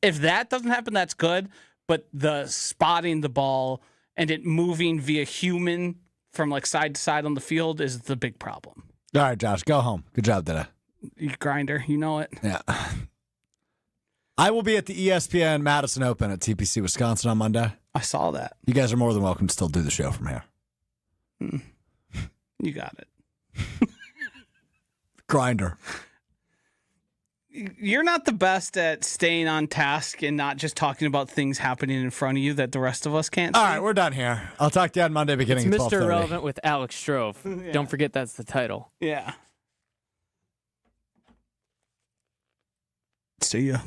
if that doesn't happen, that's good. But the spotting the ball and it moving via human from like side to side on the field is the big problem. All right, Josh, go home. Good job today. You grinder, you know it. Yeah. I will be at the ESPN Madison Open at TPC Wisconsin on Monday. I saw that. You guys are more than welcome to still do the show from here. You got it. Grinder. You're not the best at staying on task and not just talking about things happening in front of you that the rest of us can't see. All right, we're done here. I'll talk to you on Monday beginning It's at 12:30. Mr. Irrelevant with Alex Strouf. Yeah. Don't forget that's the title. Yeah. See ya.